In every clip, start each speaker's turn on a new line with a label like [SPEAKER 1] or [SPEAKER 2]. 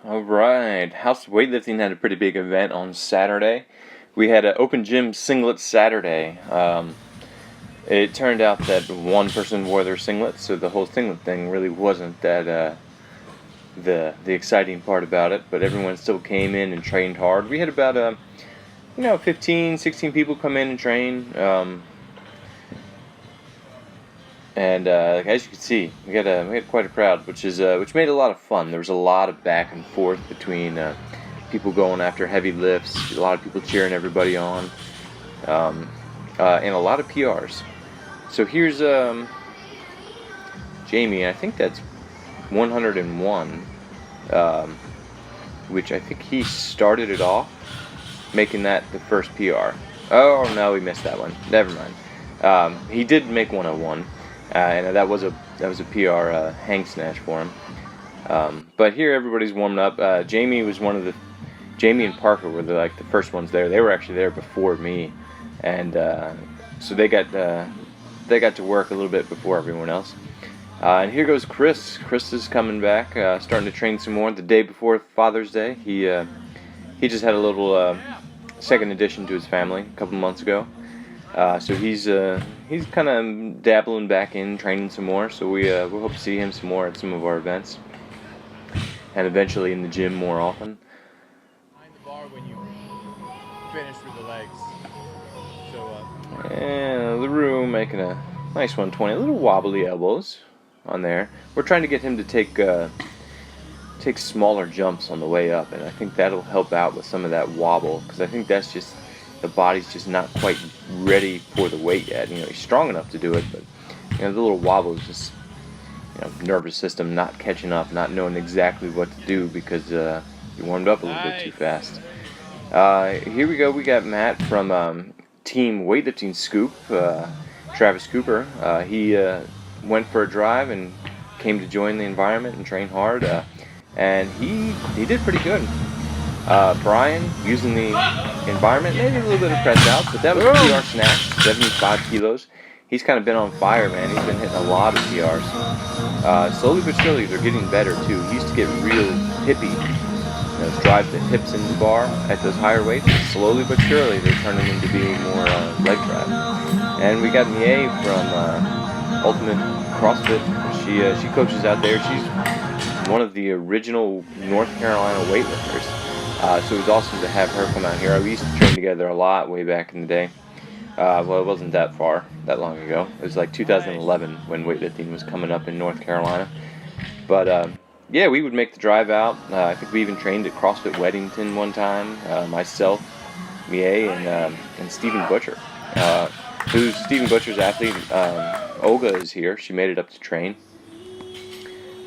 [SPEAKER 1] Alright, House Weightlifting had a pretty big event on Saturday. We had an open gym singlet Saturday. It turned out that one person wore their singlet, so the whole singlet thing really wasn't that the exciting part about it, but everyone still came in and trained hard. We had about 15, 16 people come in and train. As you can see, we had quite a crowd, which made it a lot of fun. There was a lot of back and forth between people going after heavy lifts, a lot of people cheering everybody on, and a lot of PRs. So here's Jamie. I think that's 101, which I think he started it off, making that the first PR. Oh no, we missed that one. Never mind. He did make 101. And that was a PR hang snatch for him. But here everybody's warming up. Jamie and Parker were the first ones there. They were actually there before me, and so they got to work a little bit before everyone else. And here goes Chris. Chris is coming back, starting to train some more. The day before Father's Day, he just had a little second addition to his family a couple months ago. So he's kind of dabbling back in training some more. So we hope to see him some more at some of our events, and eventually in the gym more often.
[SPEAKER 2] Behind the bar when you finish with the legs. So
[SPEAKER 1] and the room making a nice 120, a little wobbly elbows on there. We're trying to get him to take smaller jumps on the way up, and I think that'll help out with some of that wobble, because I think that's just the body's just not quite ready for the weight yet. He's strong enough to do it, but the little wobble is just nervous system not catching up, not knowing exactly what to do because you warmed up a little bit too fast. Here we go. We got Matt from Team Weightlifting Scoop, Travis Cooper. He went for a drive and came to join the environment and train hard, and he did pretty good. Brian, using the environment, maybe a little bit of press out, but that was a PR snatch, 75 kilos. He's kind of been on fire, man. He's been hitting a lot of PRs. Slowly but surely, they're getting better, too. He used to get real hippie, drive the hips into the bar at those higher weights. Slowly but surely, they're turning into being more leg drive. And we got Mie from Ultimate CrossFit. She coaches out there. She's one of the original North Carolina weightlifters. So it was awesome to have her come out here. We used to train together a lot way back in the day. Well, it wasn't that long ago. It was like 2011 when weightlifting was coming up in North Carolina. But yeah, we would make the drive out. I think we even trained at CrossFit Weddington one time. Myself, Mie, and Stephen Butcher. Who's Stephen Butcher's athlete? Olga is here. She made it up to train.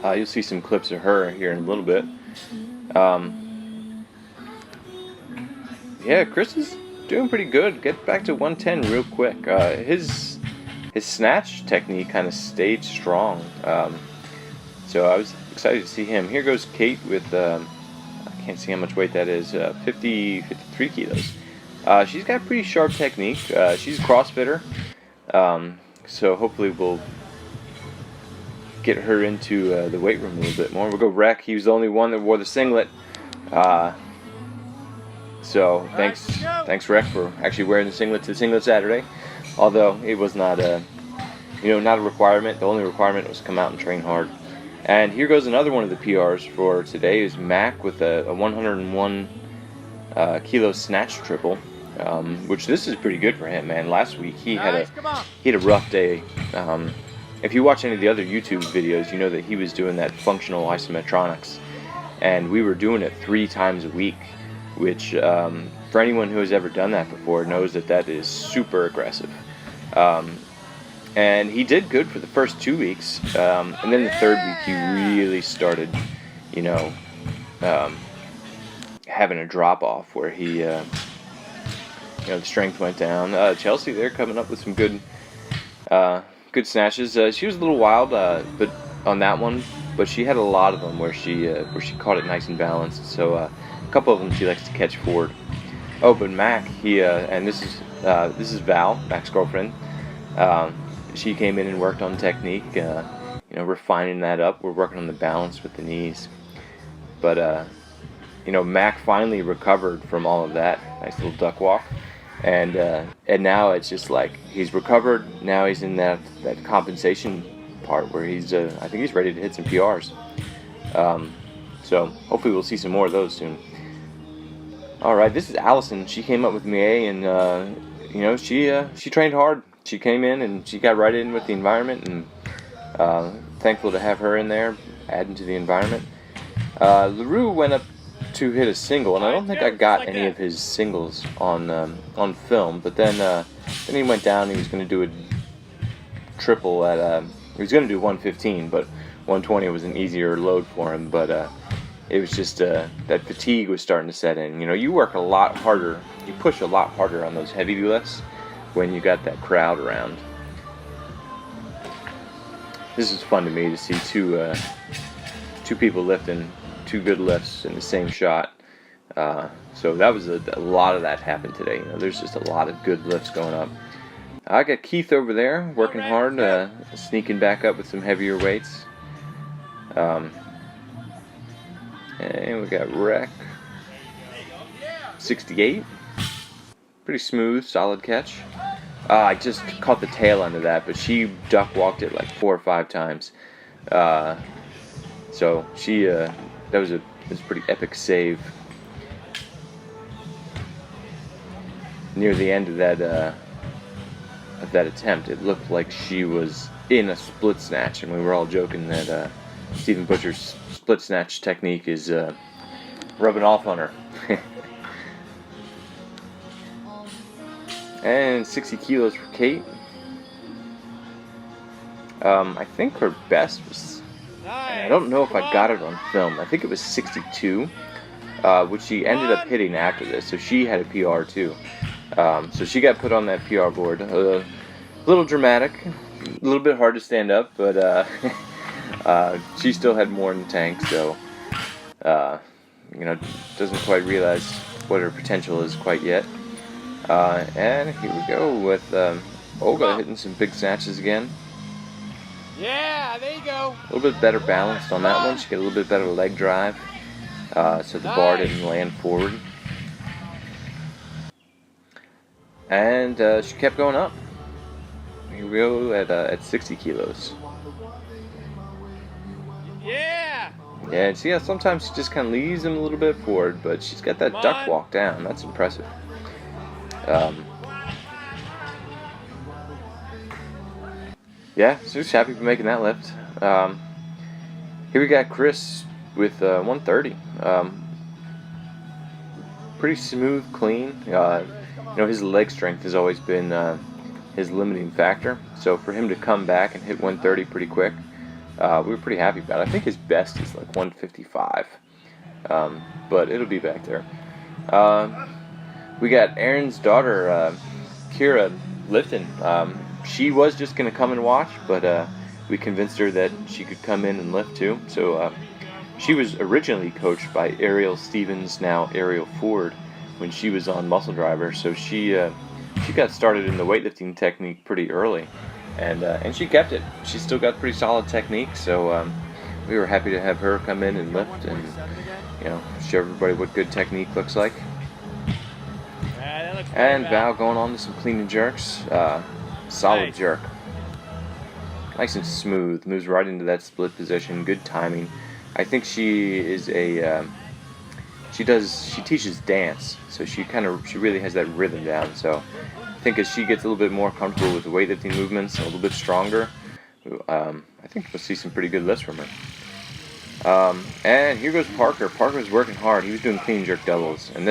[SPEAKER 1] You'll see some clips of her here in a little bit. Yeah, Chris is doing pretty good. Get back to 110 real quick. His snatch technique kind of stayed strong. So I was excited to see him. Here goes Kate with, I can't see how much weight that is, 53 kilos. She's got pretty sharp technique. She's a CrossFitter. So hopefully we'll get her into the weight room a little bit more. We'll go Rec. He was the only one that wore the singlet. So thanks Rec for actually wearing the singlet to Singlet Saturday, although it was not a requirement. The only requirement was to come out and train hard. And here goes another one of the PRs for today is Mac with a 101 kilo snatch triple, which this is pretty good for him, man. Last week he had a rough day. If you watch any of the other YouTube videos, you know that he was doing that functional isometronics, and we were doing it 3 times a week. Which, for anyone who has ever done that before, knows that is super aggressive. And he did good for the first 2 weeks, and then the third week he really started, having a drop-off where he, the strength went down. Chelsea there coming up with some good snatches. She was a little wild, but on that one, but she had a lot of them where she caught it nice and balanced. So a couple of them she likes to catch forward. Oh, but Mac, and this is Val, Mac's girlfriend. She came in and worked on technique, refining that up. We're working on the balance with the knees. But Mac finally recovered from all of that. Nice little duck walk. And now it's just like he's recovered. Now he's in that compensation part where I think he's ready to hit some PRs. So hopefully we'll see some more of those soon. All right, this is Allison. She came up with me, and she trained hard. She came in and she got right in with the environment, and thankful to have her in there, adding to the environment. LaRue went up to hit a single, and I don't think I got any of his singles on film. But then he went down. He was going to do a triple at he was going to do 115, but 120 was an easier load for him. But it was just that fatigue was starting to set in. You work a lot harder, you push a lot harder on those heavy lifts when you got that crowd around. This is fun to me to see two people lifting two good lifts in the same shot. So that was a lot of that happened today. There's just a lot of good lifts going up. I got Keith over there working hard, sneaking back up with some heavier weights. And we got Rec 68. Pretty smooth, solid catch. I just caught the tail end of that, but she duck walked it like 4 or 5 times. So she that was a pretty epic save. Near the end of that attempt, it looked like she was in a split snatch, and we were all joking that Stephen Butcher's split snatch technique is rubbing off on her. And 60 kilos for Kate. I think her best was, I don't know if I got it on film, I think it was 62, which she ended up hitting after this, so she had a PR too. So she got put on that PR board. A little dramatic, a little bit hard to stand up, but she still had more in the tank, so doesn't quite realize what her potential is quite yet. And here we go with Olga hitting some big snatches again.
[SPEAKER 2] Yeah, there you go.
[SPEAKER 1] A little bit better balanced on that one. She got a little bit better leg drive, so the bar didn't land forward. And she kept going up. Here we go at 60 kilos.
[SPEAKER 2] Yeah.
[SPEAKER 1] Yeah, see how sometimes she just kind of leaves him a little bit forward, but she's got that duck walk down. That's impressive. Yeah, so just happy for making that lift. Here we got Chris with 130. Pretty smooth, clean. His leg strength has always been his limiting factor. So for him to come back and hit 130 pretty quick, we were pretty happy about it. I think his best is like 155, but it'll be back there. We got Aaron's daughter, Kira, lifting. She was just going to come and watch, but we convinced her that she could come in and lift too. So she was originally coached by Ariel Stevens, now Ariel Ford, when she was on Muscle Driver. So she got started in the weightlifting technique pretty early, and she kept it. She still got pretty solid technique. So we were happy to have her come in and lift and show everybody what good technique looks like. And Val going on to some clean and jerks. Solid jerk. Nice and smooth. Moves right into that split position. Good timing. I think she is she teaches dance, so she really has that rhythm down. So I think as she gets a little bit more comfortable with the weightlifting movements, a little bit stronger, I think we'll see some pretty good lifts from her. And here goes Parker. Parker was working hard. He was doing clean and jerk doubles, and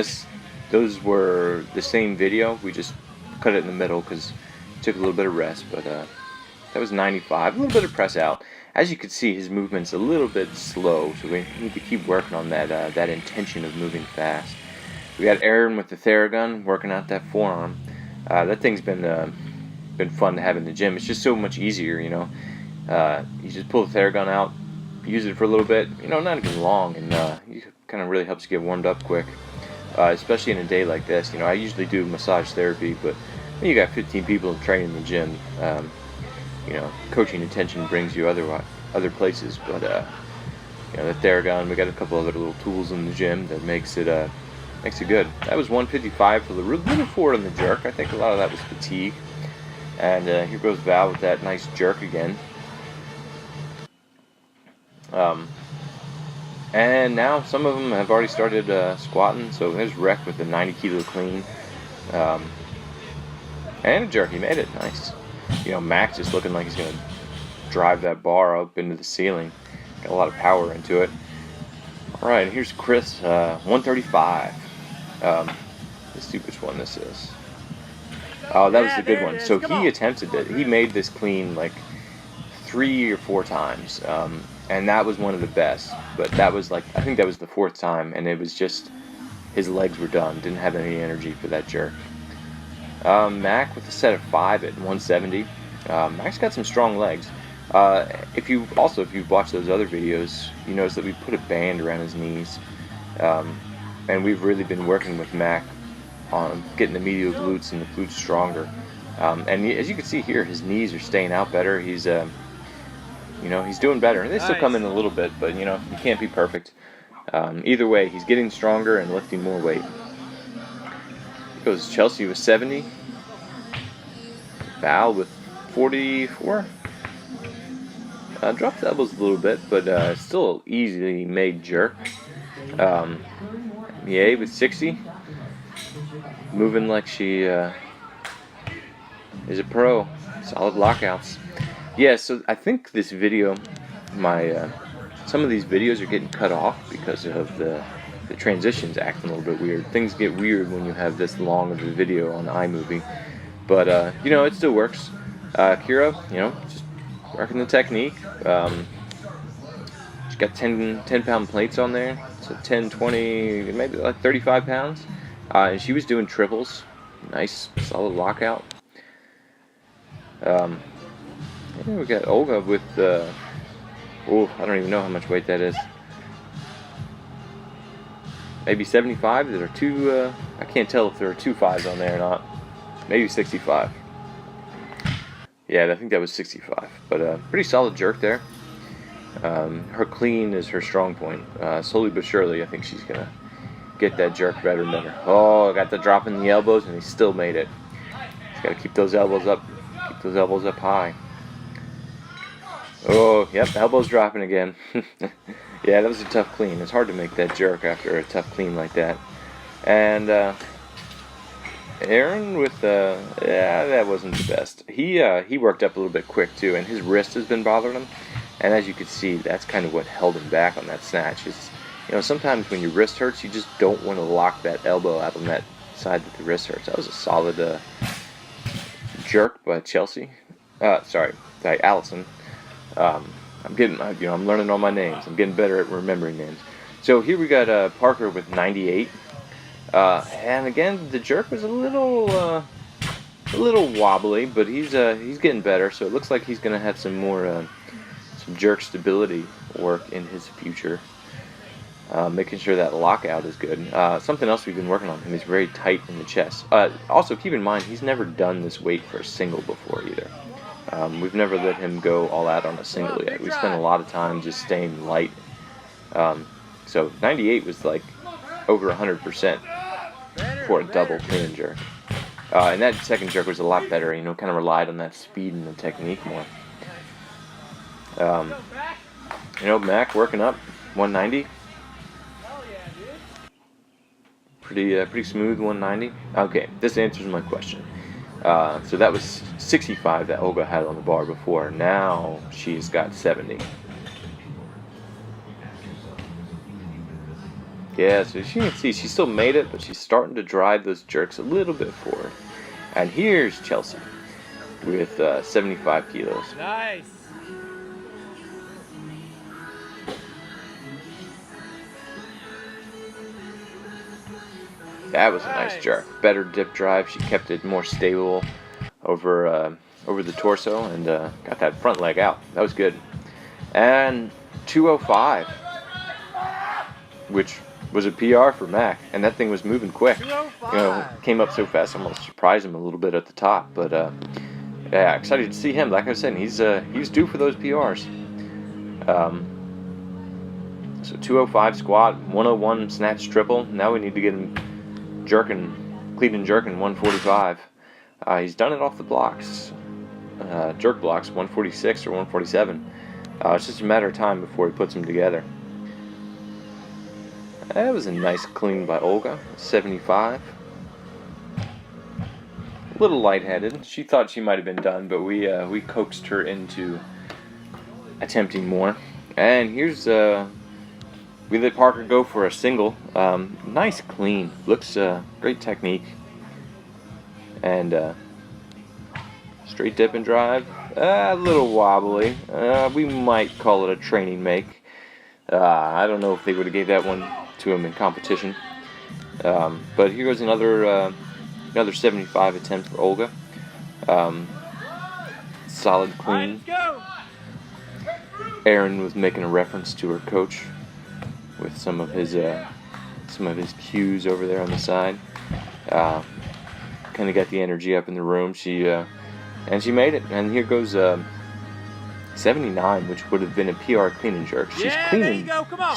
[SPEAKER 1] those were the same video. We just cut it in the middle because it took a little bit of rest, but that was 95. A little bit of press out. As you can see, his movement's a little bit slow, so we need to keep working on that intention of moving fast. We got Aaron with the Theragun working out that forearm. That thing's been fun to have in the gym. It's just so much easier, You just pull the Theragun out, use it for a little bit, not even long, and it kind of really helps you get warmed up quick. Especially in a day like this. I usually do massage therapy, but when you got 15 people training in the gym, coaching attention brings you other places. But you know, the Theragun. We got a couple other little tools in the gym that makes it good. That was 155 for the little forward on the jerk. I think a lot of that was fatigue. And here goes Val with that nice jerk again. And now some of them have already started squatting. So there's Rec with the 90 kilo clean. And a jerk. He made it. Nice. You know, Max just looking like he's going to drive that bar up into the ceiling. Got a lot of power into it. Alright, here's Chris, 135. Let's see which one this is. Oh, that was the good one. So he attempted it. He made this clean like 3 or 4 times. And that was one of the best. But that was like, I think that was the 4th time. And it was just, his legs were done. Didn't have any energy for that jerk. Mac with a set of 5 at 170. Mac's got some strong legs. If you've watched those other videos, you notice that we put a band around his knees. And we've really been working with Mac on getting the medial glutes and the glutes stronger. And as you can see here, his knees are staying out better. He's, you know, he's doing better. They still come in a little bit, but you know, you can't be perfect. Either way, he's getting stronger and lifting more weight. Here goes Chelsea with 70. Val with 44. Dropped the elbows a little bit, but still easily made jerk. Mie with 60. Moving like she is a pro. Solid lockouts. Yeah, so I think this video, some of these videos are getting cut off because of the transitions acting a little bit weird. Things get weird when you have this long of a video on iMovie. But, you know, it still works. Kira, you know, just working the technique. She's got 10-pound plates on there. So 10, 20, maybe like 35 pounds. And she was doing triples. Nice, solid lockout. Yeah, we got Olga with, I don't even know how much weight that is. Maybe 75. There are two, I can't tell if there are 2 5s on there or not. Maybe 65. Yeah, I think that was 65. But pretty solid jerk there. Her clean is her strong point. Slowly but surely, I think she's going to get that jerk better and better. Oh, I got the drop in the elbows, and he still made it. He's got to keep those elbows up. Keep those elbows up high. Oh, yep, elbows dropping again. Yeah, that was a tough clean. It's hard to make that jerk after a tough clean like that. And Aaron with yeah, that wasn't the best. He worked up a little bit quick too, and his wrist has been bothering him. And as you can see, that's kind of what held him back on that snatch. Is, you know, sometimes when your wrist hurts, you just don't want to lock that elbow out on that side that the wrist hurts. That was a solid jerk by Chelsea. Sorry, by Allison. I'm learning all my names. I'm getting better at remembering names. So here we got Parker with 98. And again, the jerk was a little wobbly, but he's getting better. So it looks like he's gonna have some more some jerk stability work in his future. Making sure that lockout is good. Something else we've been working on him. He's very tight in the chest. Also, keep in mind he's never done this weight for a single before either. We've never let him go all out on a single yet. We spent a lot of time just staying light. So 98 was like over 100% for a double clean jerk. And that second jerk was a lot better, you know, kind of relied on that speed and the technique more. You know, Mac working up, 190. Pretty smooth 190. Okay, this answers my question. So that was 65 that Olga had on the bar before. Now she's got 70. Yeah, so as you can see, she still made it, but she's starting to drive those jerks a little bit forward. And here's Chelsea with 75 kilos.
[SPEAKER 2] Nice.
[SPEAKER 1] That was a nice jerk. Better dip drive. She kept it more stable over the torso and got that front leg out. That was good. And 205, which was a PR for Mac, and that thing was moving quick. You know, came up so fast, almost surprised him a little bit at the top. But yeah, excited to see him. Like I said, he's due for those PRs. So 205 squat, 101 snatch triple. Now we need to get him jerking, clean and jerking 145. He's done it off the blocks, jerk blocks, 146 or 147. It's just a matter of time before he puts them together. That was a nice clean by Olga, 75. A little lightheaded. She thought she might have been done, but we coaxed her into attempting more. And here's we let Parker go for a single. Nice clean. Looks great technique. And straight dip and drive. A little wobbly. We might call it a training make. I don't know if they would have gave that one to him in competition. But here goes another 75 attempt for Olga. Solid clean. Aaron was making a reference to her coach with some of his cues over there on the side. Kind of got the energy up in the room. She made it. And here goes 79, which would have been a PR clean and jerk. She's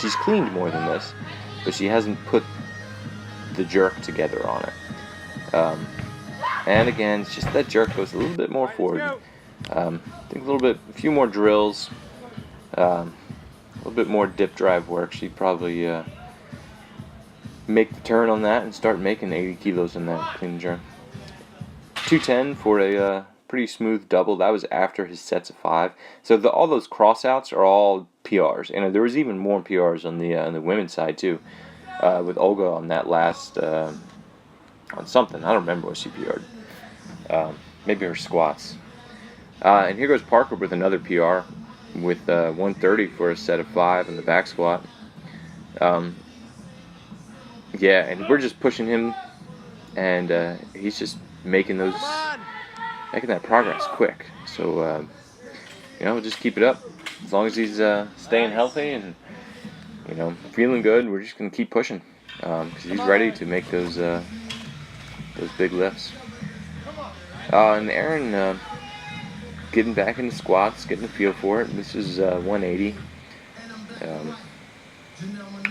[SPEAKER 1] She's cleaned more than this, but she hasn't put the jerk together on it. And again, it's just that jerk goes a little bit more forward. I think a few more drills, a little bit more dip drive work. She'd probably make the turn on that and start making 80 kilos in that clean and jerk. 210 for a pretty smooth double. That was after his sets of 5. So all those crossouts are all PRs, and there was even more PRs on the women's side too, with Olga on that last. On something. I don't remember what she PR'd. Maybe her squats. And here goes Parker with another PR with 130 for a set of 5 in the back squat. Yeah, and we're just pushing him, and he's just making that progress quick. So, just keep it up. As long as he's staying healthy and, feeling good, we're just going to keep pushing. Because he's ready to make those big lifts. And Aaron getting back into squats, getting a feel for it. This is 180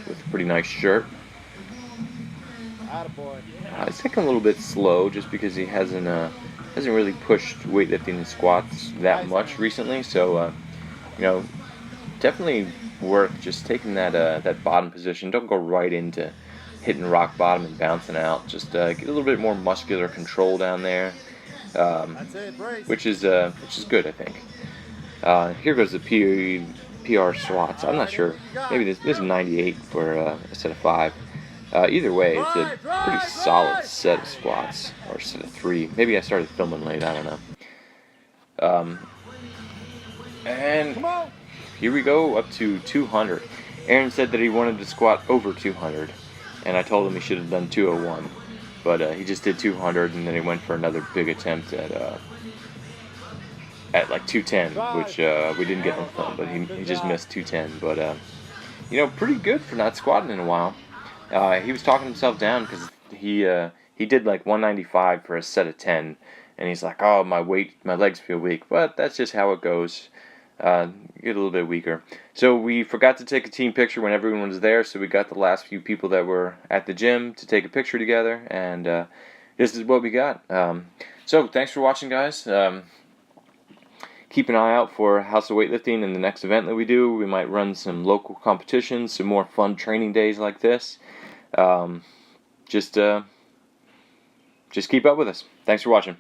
[SPEAKER 1] with a pretty nice shirt. It's taking a little bit slow just because he hasn't really pushed weightlifting and squats that much recently. So definitely worth just taking that bottom position. Don't go right into hitting rock bottom and bouncing out. Just get a little bit more muscular control down there, which is good, I think. Here goes the PR squats. I'm not sure. Maybe this is 98 for a set of 5. Either way, it's a pretty solid set of squats, or a set of 3. Maybe I started filming late. I don't know. And here we go up to 200. Aaron said that he wanted to squat over 200. And I told him he should have done 201, but he just did 200, and then he went for another big attempt at like 210, which we didn't get on film, but he just missed 210. But pretty good for not squatting in a while. He was talking himself down because he did like 195 for a set of 10, and he's like, oh, my legs feel weak, but that's just how it goes. Get a little bit weaker. So we forgot to take a team picture when everyone was there, so we got the last few people that were at the gym to take a picture together, and this is what we got. So thanks for watching, guys. Keep an eye out for House of Weightlifting in the next event that we do. We might run some local competitions, some more fun training days like this. Just keep up with us. Thanks for watching.